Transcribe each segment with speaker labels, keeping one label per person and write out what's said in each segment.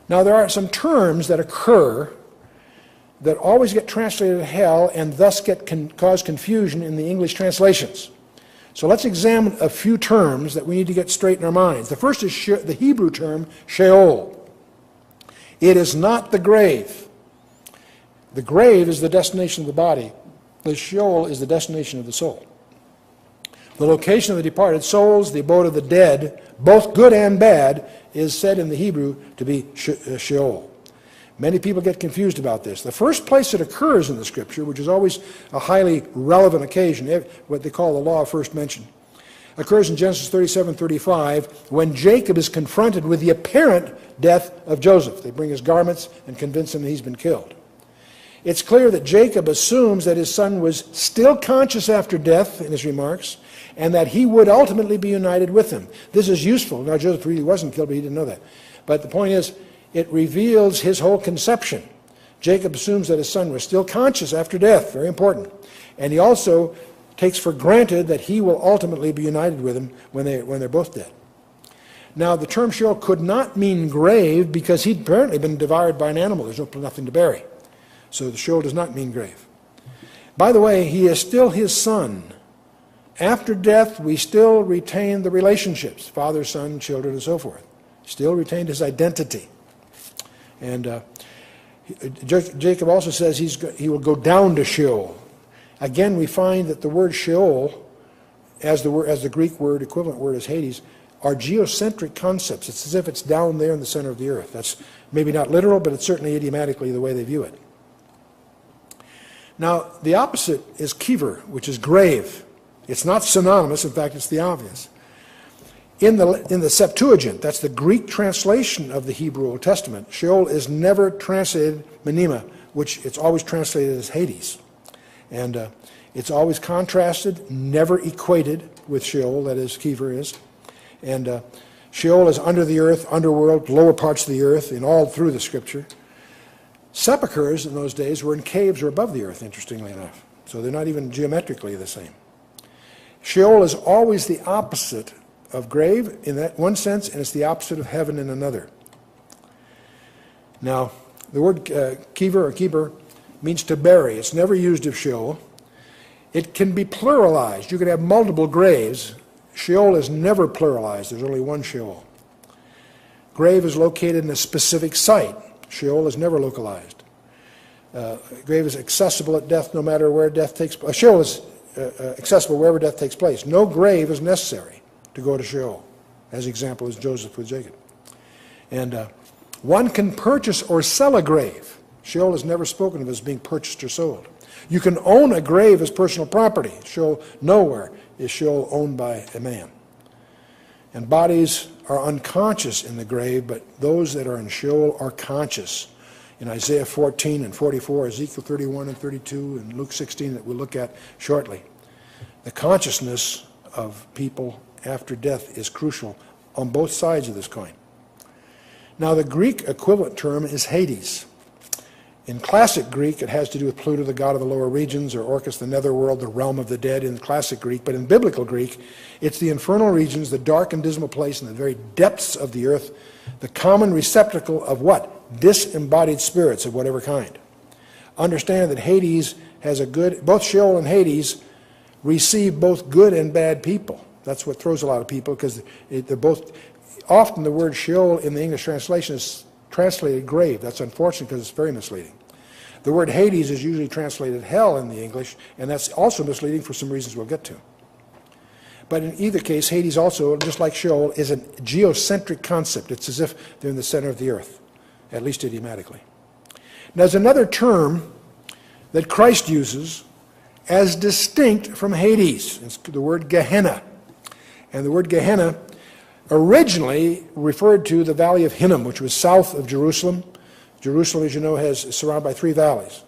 Speaker 1: Now there are some terms that occur that always get translated hell and thus cause confusion in the English translations. So let's examine a few terms that we need to get straight in our minds. The first is the Hebrew term Sheol. It is not the grave. The grave is the destination of the body. The Sheol is the destination of the soul. The location of the departed souls, the abode of the dead, both good and bad, is said in the Hebrew to be Sheol. Many people get confused about this. The first place it occurs in the Scripture, which is always a highly relevant occasion, what they call the law of first mention, occurs in Genesis 37:35 when Jacob is confronted with the apparent death of Joseph. They bring his garments and convince him that he's been killed. It's clear that Jacob assumes that his son was still conscious after death in his remarks, and that he would ultimately be united with him. This is useful. Now, Joseph really wasn't killed, but he didn't know that. But the point is, it reveals his whole conception. Jacob assumes that his son was still conscious after death, very important. And he also takes for granted that he will ultimately be united with him when they're both dead. Now, the term Sheol could not mean grave because he'd apparently been devoured by an animal. There's nothing to bury. So the Sheol does not mean grave. By the way, he is still his son. After death, we still retain the relationships, father, son, children, and so forth. Still retained his identity. And Jacob also says he will go down to Sheol. Again, we find that the word Sheol, as the Greek word, equivalent word is Hades, are geocentric concepts. It's as if it's down there in the center of the earth. That's maybe not literal, but it's certainly idiomatically the way they view it. Now, the opposite is kiver, which is grave. It's not synonymous. In fact, it's the obvious. In the Septuagint, that's the Greek translation of the Hebrew Old Testament, Sheol is never translated menima, which it's always translated as Hades. And it's always contrasted, never equated with Sheol, that is, kiver is. And Sheol is under the earth, underworld, lower parts of the earth, and all through the Scripture. Sepulchres in those days were in caves or above the earth, interestingly enough. So they're not even geometrically the same. Sheol is always the opposite of grave in that one sense, and it's the opposite of heaven in another. Now, the word kiver or kiber means to bury. It's never used of Sheol. It can be pluralized. You can have multiple graves. Sheol is never pluralized. There's only one Sheol. Grave is located in a specific site. Sheol is never localized. Grave is accessible at death no matter where death takes place. Sheol is accessible wherever death takes place. No grave is necessary to go to Sheol, as example is Joseph with Jacob. And one can purchase or sell a grave. Sheol is never spoken of as being purchased or sold. You can own a grave as personal property. Sheol, nowhere is Sheol owned by a man. And bodies are unconscious in the grave, but those that are in Sheol are conscious. In Isaiah 14 and 44, Ezekiel 31 and 32, and Luke 16 that we'll look at shortly. The consciousness of people after death is crucial on both sides of this coin. Now, the Greek equivalent term is Hades. In classic Greek, it has to do with Pluto, the god of the lower regions, or Orcus, the netherworld, the realm of the dead in classic Greek. But in biblical Greek, it's the infernal regions, the dark and dismal place in the very depths of the earth, the common receptacle of what? Disembodied spirits of whatever kind. Understand that Hades has both Sheol and Hades receive both good and bad people. That's what throws a lot of people, because they're both, often the word Sheol in the English translation is translated grave. That's unfortunate because it's very misleading. The word Hades is usually translated hell in the English, and that's also misleading for some reasons we'll get to. But in either case, Hades also, just like Sheol, is a geocentric concept. It's as if they're in the center of the earth, at least idiomatically. Now, there's another term that Christ uses as distinct from Hades. It's the word Gehenna. And the word Gehenna originally referred to the valley of Hinnom, which was south of Jerusalem. Jerusalem, as you know, is surrounded by three valleys.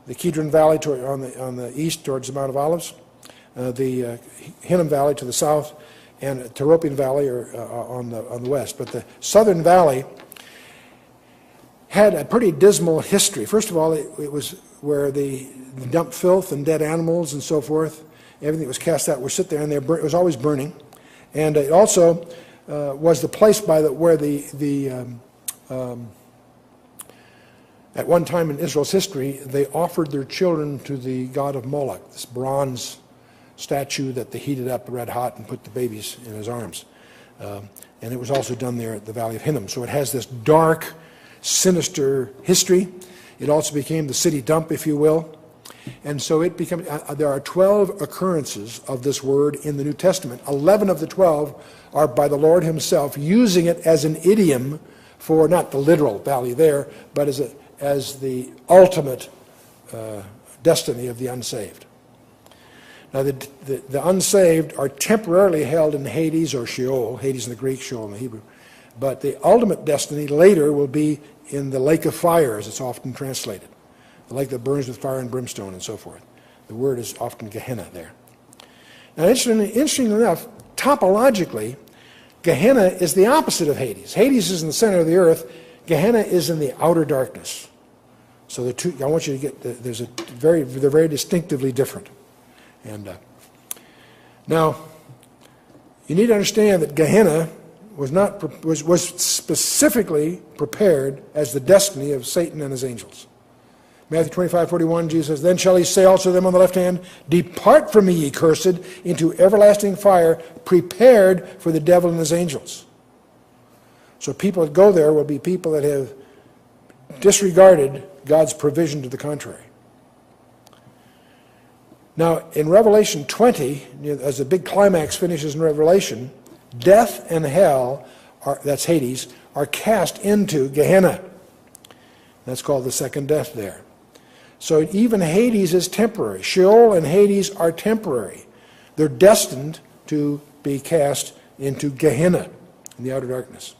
Speaker 1: The Kidron Valley on the east towards the Mount of Olives, the Hinnom Valley to the south, and Teropian Valley on the west. But the southern valley had a pretty dismal history. First of all, it was where they dumped filth and dead animals and so forth. Everything that was cast out would sit there, and it was always burning. And it also was the place where the At one time in Israel's history, they offered their children to the god of Moloch, this bronze statue that they heated up red hot and put the babies in his arms. And it was also done there at the Valley of Hinnom. So it has this dark, sinister history. It also became the city dump, if you will. And so it becomes, there are 12 occurrences of this word in the New Testament. 11 of the 12 are by the Lord himself, using it as an idiom for not the literal valley there, but as the ultimate destiny of the unsaved. Now, the unsaved are temporarily held in Hades or Sheol, Hades in the Greek, Sheol in the Hebrew, but the ultimate destiny later will be in the lake of fire, as it's often translated, the lake that burns with fire and brimstone and so forth. The word is often Gehenna there. Now, interestingly enough, topologically, Gehenna is the opposite of Hades. Hades is in the center of the earth. Gehenna is in the outer darkness. So the two, I want you to get, they're very distinctively different. And now, you need to understand that Gehenna was specifically prepared as the destiny of Satan and his angels. Matthew 25:41, Jesus says, "Then shall he say also to them on the left hand, Depart from me, ye cursed, into everlasting fire, prepared for the devil and his angels." So people that go there will be people that have disregarded God's provision to the contrary. Now, in Revelation 20, as the big climax finishes in Revelation, death and hell, that's Hades, are cast into Gehenna. That's called the second death there. So even Hades is temporary. Sheol and Hades are temporary. They're destined to be cast into Gehenna in the outer darkness.